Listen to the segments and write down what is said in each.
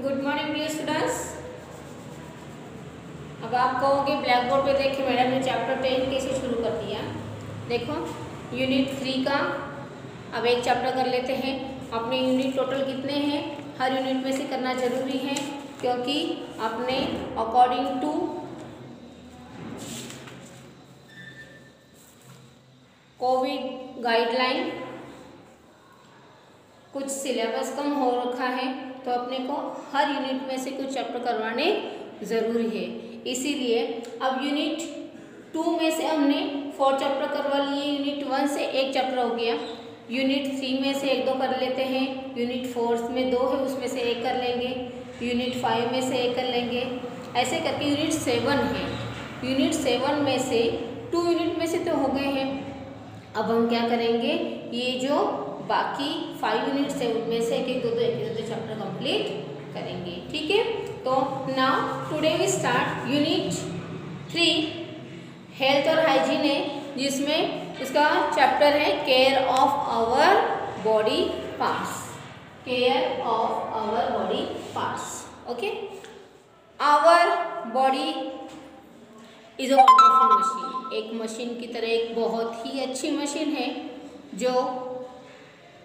Good morning dear students. अब आप कहोगे ब्लैक बोर्ड पे देखिए मैडम ने चैप्टर 10 कैसे शुरू कर दिया। देखो यूनिट 3 का अब एक चैप्टर कर लेते हैं। अपने यूनिट टोटल कितने हैं हर यूनिट में से करना जरूरी है, क्योंकि अपने अकॉर्डिंग टू कोविड गाइडलाइन कुछ सिलेबस कम हो रखा है, तो अपने को हर यूनिट में से कुछ चैप्टर करवाने ज़रूरी है। इसीलिए अब यूनिट 2 में से हमने 4 चैप्टर करवा लिए। यूनिट 1 से एक चैप्टर हो गया। यूनिट 3 में से 1-2 कर लेते हैं। यूनिट 4 में 2 है, उसमें से 1 कर लेंगे। यूनिट 5 में से 1 कर लेंगे। ऐसे करके यूनिट 7 है। यूनिट 7 में से 2 यूनिट में से तो हो गए हैं। अब हम क्या करेंगे, ये जो बाकी 5 यूनिट्स है उनमें से एक 2 चैप्टर कंप्लीट करेंगे। ठीक है, तो now today we start unit 3 health और हाइजीन है, जिसमें उसका चैप्टर है care of our body parts. Care of our body parts. Okay, our body is a wonderful machine. एक मशीन की तरह एक बहुत ही अच्छी मशीन है, जो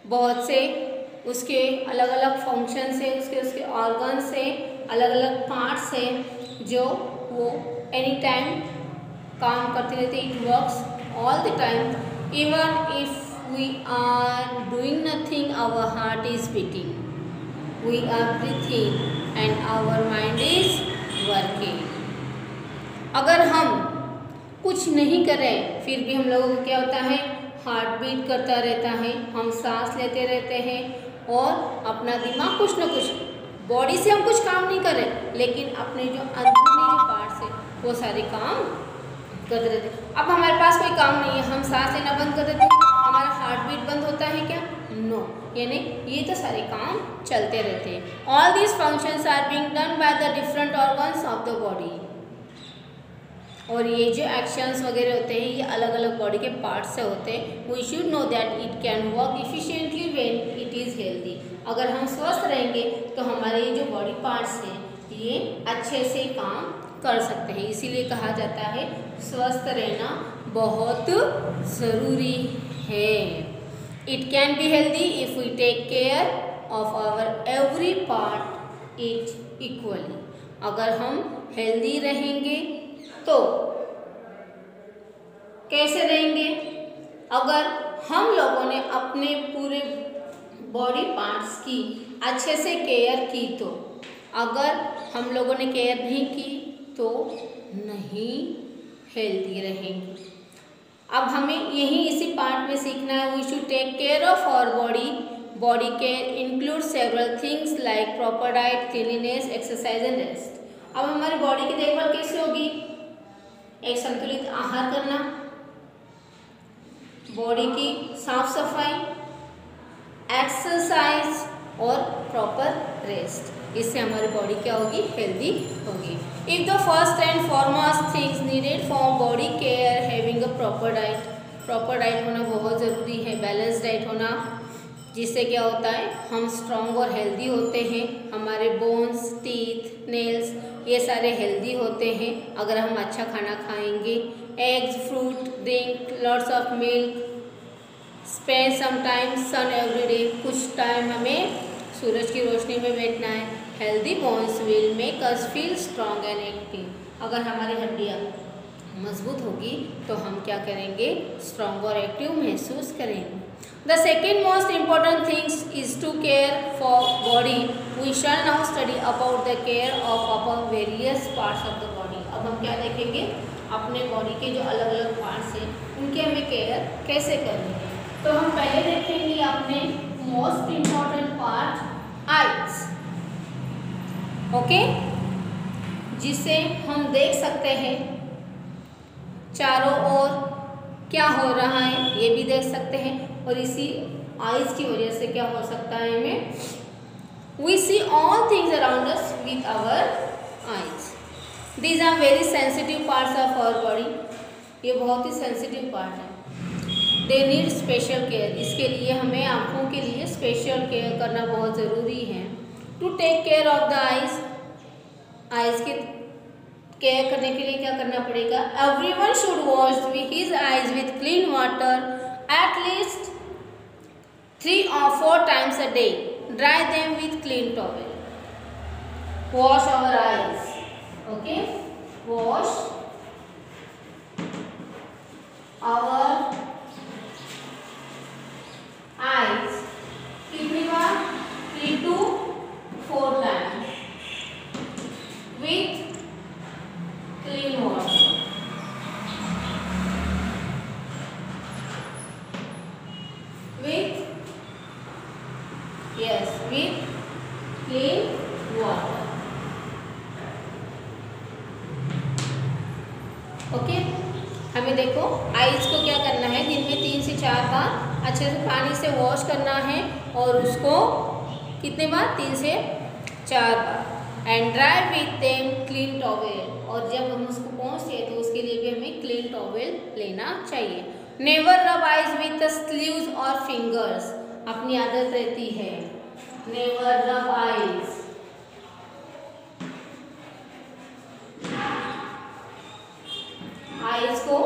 बहुत से उसके अलग अलग फंक्शंस है, उसके ऑर्गन्स है, अलग अलग पार्ट्स है, जो वो एनी टाइम काम करते रहते। It works all the time. Even if we are doing nothing, our heart is beating, we are breathing and our mind is working. अगर हम कुछ नहीं करें फिर भी हम लोगों को क्या होता है, हार्ट बीट करता रहता है, हम सांस लेते रहते हैं और अपना दिमाग कुछ ना कुछ, बॉडी से हम कुछ काम नहीं कर रहे, लेकिन अपने जो अंदरूनी जो पार्ट्स है वो सारे काम करते रहते हैं। अब हमारे पास कोई काम नहीं है, हम सांस लेना बंद कर देते हैं, हमारा हार्ट बीट बंद होता है क्या? नो, यानी ये तो सारे काम चलते रहते हैं। All these functions are being done by the different organs of the body. और ये जो एक्शंस वगैरह होते हैं ये अलग अलग बॉडी के पार्ट्स से होते हैं। We should know that it can work efficiently when it is healthy. अगर हम स्वस्थ रहेंगे तो हमारे ये जो बॉडी पार्ट्स हैं ये अच्छे से काम कर सकते हैं। इसीलिए कहा जाता है स्वस्थ रहना बहुत ज़रूरी है। It can be healthy if we take care of our every part it equally. अगर हम हेल्दी रहेंगे तो कैसे रहेंगे? अगर हम लोगों ने अपने पूरे बॉडी पार्ट्स की अच्छे से केयर की तो। अगर हम लोगों ने केयर नहीं की तो नहीं हेल्दी रहेंगे। अब हमें यही इसी पार्ट में सीखना है। We should take care of our body. Body care include several things like proper diet, cleanliness, exercise and rest. अब हमारी बॉडी की देखभाल कैसे होगी? एक संतुलित आहार करना, बॉडी की साफ सफाई, एक्सरसाइज और प्रॉपर रेस्ट। इससे हमारी बॉडी क्या होगी? हेल्दी होगी। If the first and foremost things needed for body care having a proper diet. Proper diet होना बहुत ज़रूरी है, बैलेंस डाइट होना, जिससे क्या होता है हम स्ट्रॉन्ग और हेल्दी होते हैं। हमारे बोन्स, टीथ, नेल्स ये सारे हेल्दी होते हैं अगर हम अच्छा खाना खाएंगे। Eggs, fruit, drink lots of milk, spend some time sun every day. कुछ टाइम हमें सूरज की रोशनी में बैठना है। Healthy bones will make us feel strong and active. अगर हमारी हड्डियाँ मजबूत होगी तो हम क्या करेंगे? स्ट्रॉन्ग और एक्टिव महसूस करेंगे। The second most important things is to care for body. We shall now study about the care of our various parts of the body. अब हम क्या देखेंगे? अपने बॉडी के जो अलग अलग पार्ट्स हैं उनके हमें केयर कैसे करनी है। तो हम पहले देखेंगे अपने most important part eyes. Okay, जिसे हम देख सकते हैं चारों ओर क्या हो रहा है ये भी देख सकते हैं, और इसी आइज की वजह से क्या हो सकता है हमें? We see all things around us with our eyes. These are very sensitive parts of our body. ये बहुत ही सेंसिटिव पार्ट है। They need special care. इसके लिए हमें आँखों के लिए स्पेशल केयर करना बहुत ज़रूरी है। To take care of the eyes, eyes की केयर करने के लिए क्या करना पड़ेगा? Everyone should wash his eyes with clean water at least 3 or 4 times a day. Dry them with clean towel. Wash our eyes. Okay? Wash our eyes. कितनी बार? 3 to 4 times with clean water. With clean water. Okay, हमें देखो eyes को क्या करना है, दिन में 3 से 4 बार अच्छे से पानी से वॉश करना है और उसको कितने बार? 3 से 4 बार। And dry with them clean towel, और जब हम उसको पहुँचते हैं तो उसके लिए भी हमें क्लीन टॉवेल लेना चाहिए। नेवर रब आइज विथ स्लीव्स और फिंगर्स, अपनी आदत रहती है never rub eyes. आइज को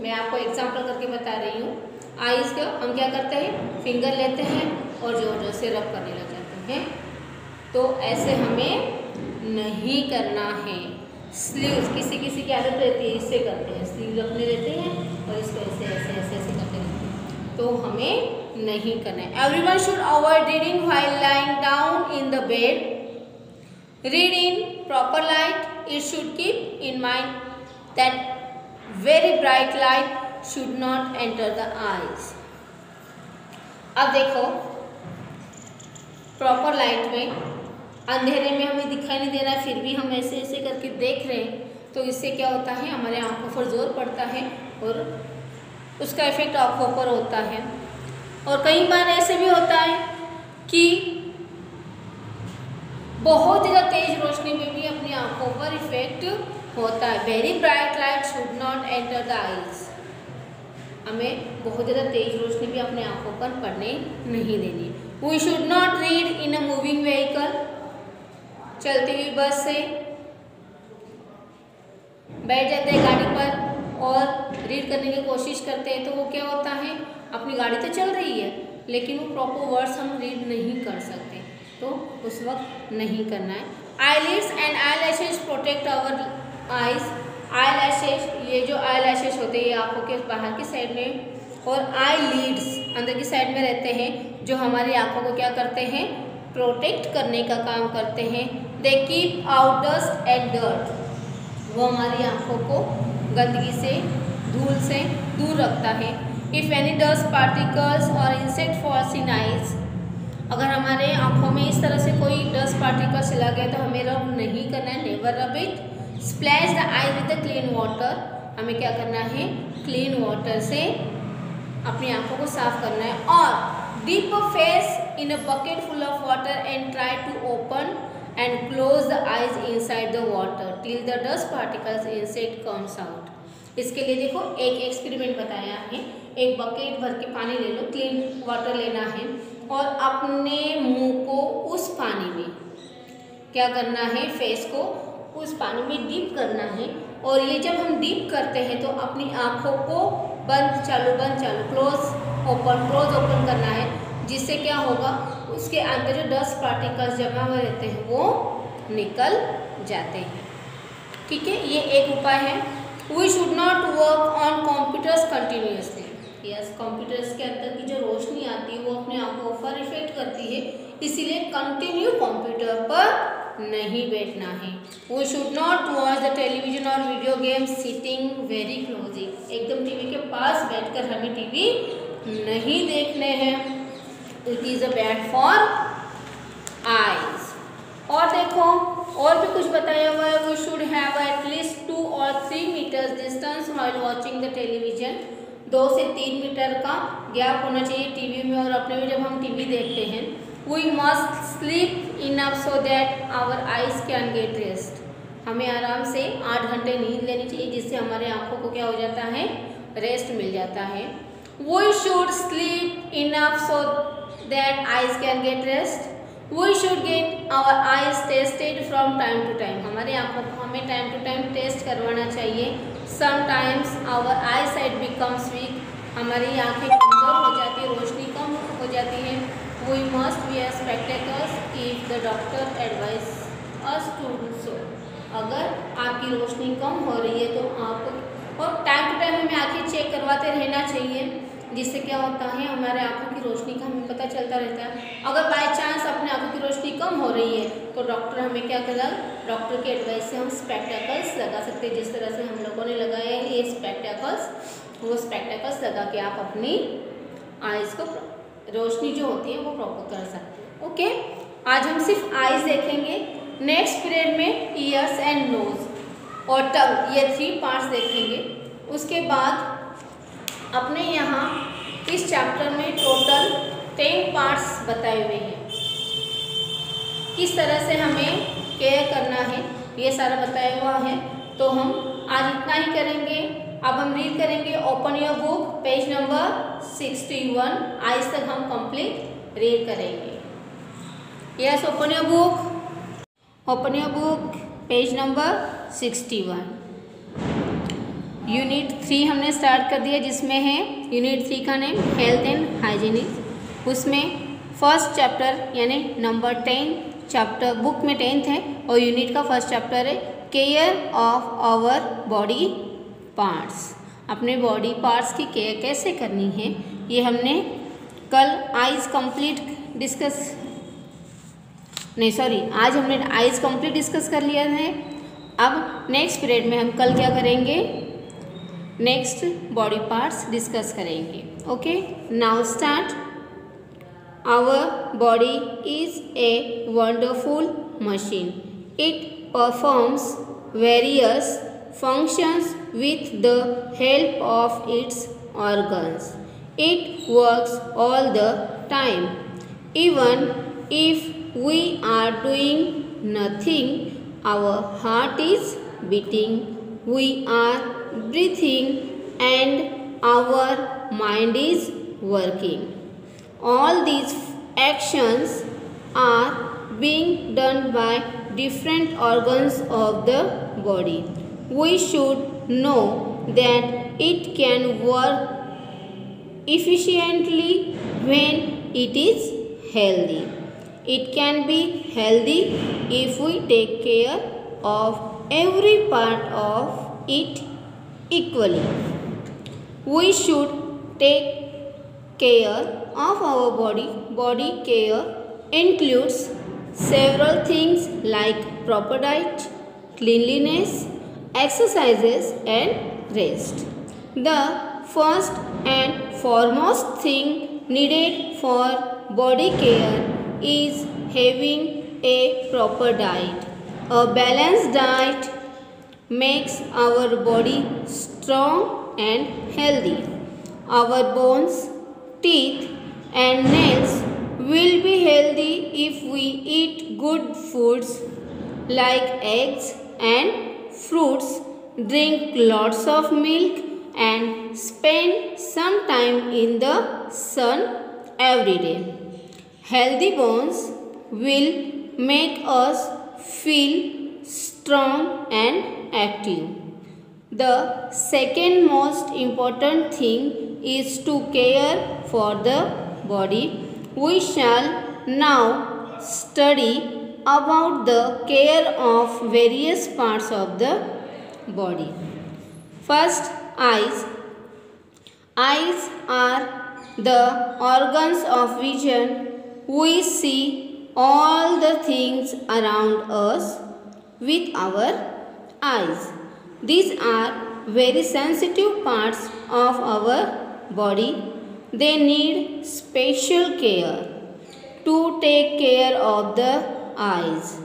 मैं आपको एग्जांपल करके बता रही हूँ। आइज को हम क्या करते हैं? फिंगर लेते हैं और जोर जोर से रब करने लग जाते हैं। तो ऐसे हमें नहीं करना है। स्लीव्स किसी किसी की आदत रहती है, इससे करते हैं, स्लीव अपने लेते हैं और इसको ऐसे ऐसे ऐसे ऐसे करते रहते हैं, तो हमें नहीं करना है। Everyone should avoid reading while lying down in the bed. Read in proper light. It should keep in mind that very bright light should not enter the eyes. अब देखो प्रॉपर लाइट में, अंधेरे में हमें दिखाई नहीं दे रहा है, फिर भी हम ऐसे ऐसे करके देख रहे हैं, तो इससे क्या होता है? हमारे आंखों पर जोर पड़ता है और उसका इफेक्ट आंखों पर होता है। और कई बार ऐसे भी होता है कि बहुत ज़्यादा तेज रोशनी में भी अपनी आंखों पर इफेक्ट होता है। Very bright light should not enter the eyes, हमें बहुत ज़्यादा तेज रोशनी भी अपने आंखों पर पड़ने नहीं देनी। We should not read in a moving vehicle, चलती हुई बस से बैठ जाते हैं गाड़ी पर और रीड करने की कोशिश करते हैं, तो वो क्या होता है? अपनी गाड़ी तो चल रही है लेकिन वो प्रॉपर वर्ड्स हम रीड नहीं कर सकते, तो उस वक्त नहीं करना है। Eyelids and eyelashes protect our eyes. Eyelashes, ये जो आईलैशेस होते हैं ये आंखों के बाहर की साइड में, और आईलिड्स अंदर की साइड में रहते हैं, जो हमारी आंखों को क्या करते हैं? प्रोटेक्ट करने का काम करते हैं। They keep out dust and dirt, वो हमारी आंखों को गंदगी से, धूल से दूर रखता है। इफ़ एनी डस्ट पार्टिकल्स और इंसेक्ट फॉल्स इन आइज, अगर हमारे आंखों में इस तरह से कोई डस्ट पार्टिकल चला गया तो हमें रब नहीं करना है, never rub it. Splash the I with the clean water, हमें क्या करना है? क्लीन वाटर से अपनी आंखों को साफ करना है। और dip face in a bucket full of water and try to open and close the eyes inside the water till the dust particles insect comes out. इसके लिए देखो एक एक्सपेरिमेंट बताया है, एक बकेट भर के पानी ले लो, क्लीन वाटर लेना है और अपने मुंह को उस पानी में क्या करना है? फेस को उस पानी में डीप करना है। और ये जब हम डीप करते हैं तो अपनी आँखों को बंद चालू क्लोज ओपन करना है, जिससे क्या होगा? उसके अंदर जो डस्ट पार्टिकल्स जमा हुए रहते हैं वो निकल जाते हैं। ठीक है, ये एक उपाय है। We should not work on computers continuously. Yes, computers के अंदर की जो रोशनी आती है वो अपने आंखों पर इफेक्ट करती है, इसीलिए कंटिन्यू कंप्यूटर पर नहीं बैठना है। We should not watch the television और video game sitting very closely, एकदम टीवी के पास बैठकर हमें टीवी नहीं देखने हैं। It is a bad for eyes. और देखो और भी कुछ बताया हुआ है। We should have at least 2 or 3 metres distance while watching the television. 2 से 3 मीटर का गैप होना चाहिए टीवी में और अपने में जब हम टीवी देखते हैं। We must sleep enough so that our eyes can get rest. हमें आराम से 8 घंटे नींद लेनी चाहिए, जिससे हमारे आँखों को क्या हो जाता है? रेस्ट मिल जाता है। We should sleep enough so that eyes can get rest. We should get our eyes tested from time to time. हमारे आँखों को हमें टाइम टू टाइम टेस्ट करवाना चाहिए। Sometimes our eye sight becomes weak. हमारी आँखें कमज़ोर हो जाती है, रोशनी कम हो जाती है। We must wear spectacles if the doctor advise us to do so. अगर आपकी रोशनी कम हो रही है तो आप, और टाइम टू टाइम हमें आँखें चेक करवाते रहना चाहिए, जिससे क्या होता है हमारे आँखों की रोशनी का हमें पता चलता रहता है। अगर बाय चांस अपने आँखों की रोशनी कम हो रही है तो डॉक्टर हमें क्या करेगा, डॉक्टर के एडवाइस से हम स्पेक्टेकल्स लगा सकते हैं। जिस तरह से हम लोगों ने लगाए हैं ये स्पेक्टेकल्स, वो स्पेक्टेकल्स लगा के आप अपनी आइज़ को रोशनी जो होती है वो प्रॉपर कर सकते हैं। ओके, आज हम सिर्फ आइज़ देखेंगे। नेक्स्ट पीरियड में ईयर्स एंड नोज और टंग, ये 3 पार्ट्स देखेंगे। उसके बाद अपने यहाँ इस चैप्टर में टोटल 10 पार्ट्स बताए हुए हैं। किस तरह से हमें केयर करना है ये सारा बताया हुआ है। तो हम आज इतना ही करेंगे। अब हम रीड करेंगे। Open your book, page number 61। आज तक हम कंप्लीट रीड करेंगे। Yes, open your book, open your book, page number 61। Unit 3 हमने स्टार्ट कर दिया, जिसमें है यूनिट 3 का नेम हेल्थ एंड हाइजीनिक्स। उसमें फर्स्ट चैप्टर यानी नंबर 10 चैप्टर, बुक में 10th है और यूनिट का फर्स्ट चैप्टर है care of our body parts. अपने बॉडी पार्ट्स की केयर कैसे करनी है ये हमने कल आइज़ कंप्लीट डिस्कस, नहीं सॉरी, आज हमने आइज़ कंप्लीट डिस्कस कर लिया है। अब नेक्स्ट पीरियड में हम कल क्या करेंगे, नेक्स्ट बॉडी पार्ट्स डिस्कस करेंगे। Okay, now start. Our body is a wonderful machine. It performs various functions with the help of its organs. It works all the time. Even if we are doing nothing, our heart is beating, we are breathing, and our mind is working. All these actions are being done by different organs of the body. We should know that it can work efficiently when it is healthy. It can be healthy if we take care of every part of it equally. We should take care of our body. Body care includes several things like proper diet, cleanliness, exercises and rest. The first and foremost thing needed for body care is having a proper diet. A balanced diet makes our body strong and healthy. Our bones, teeth and nails will be healthy if we eat good foods like eggs and fruits, drink lots of milk and spend some time in the sun every day. Healthy bones will make us feel strong and active. The second most important thing is to care for the body. We shall now study about the care of various parts of the body. First, eyes. Eyes are the organs of vision. We see all the things around us with our eyes. These are very sensitive parts of our body. They need special care. To take care of the eyes,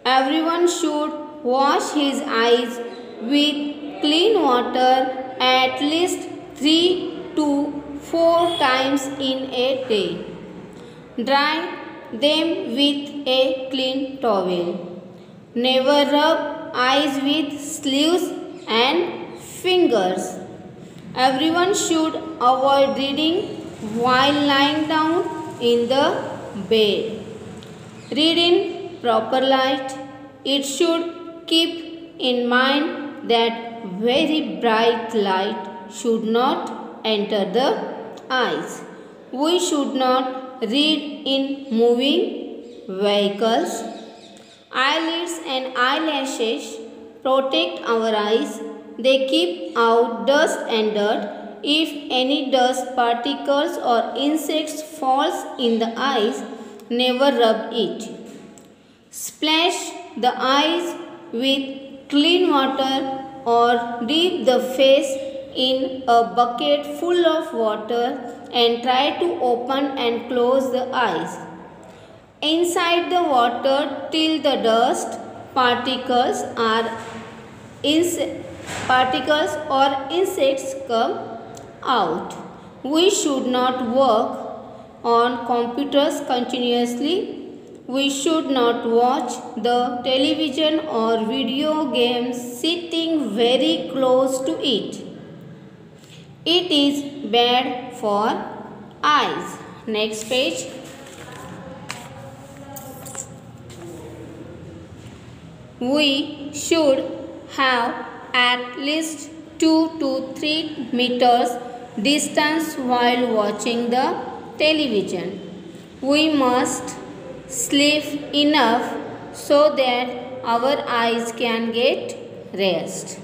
everyone should wash his eyes with clean water at least 3 to 4 times in a day. Dry them with a clean towel. Never rub eyes with sleeves and fingers. Everyone should avoid reading while lying down in the bed. Read in proper light. It should keep in mind that very bright light should not enter the eyes. We should not read in moving vehicles. Eyelids and eyelashes protect our eyes. They keep out dust and dirt. If any dust particles or insects falls in the eyes, never rub it. Splash the eyes with clean water or dip the face in a bucket full of water and try to open and close the eyes inside the water till the dust particles or insects come out. We should not work on computers continuously. We should not watch the television or video games sitting very close to it. It is bad for eyes. Next page. We should have at least 2 to 3 meters distance while watching the television. We must sleep enough so that our eyes can get rest.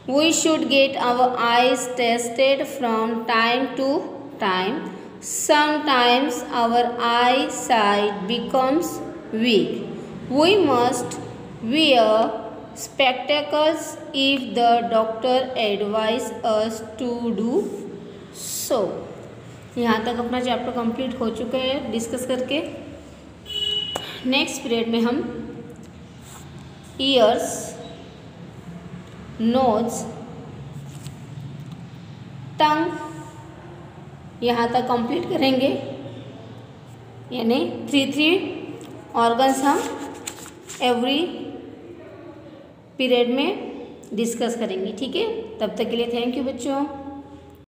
We should get our eyes tested from time to time. Sometimes our eyesight becomes weak. We must wear spectacles if the doctor advise us to do so. यहाँ तक अपना chapter complete हो चुका है discuss करके। Next period में हम years, knows, टंग यहाँ तक कंप्लीट करेंगे, यानी 3 ऑर्गन्स हम एवरी पीरियड में डिस्कस करेंगे। ठीक है, तब तक के लिए थैंक यू बच्चों।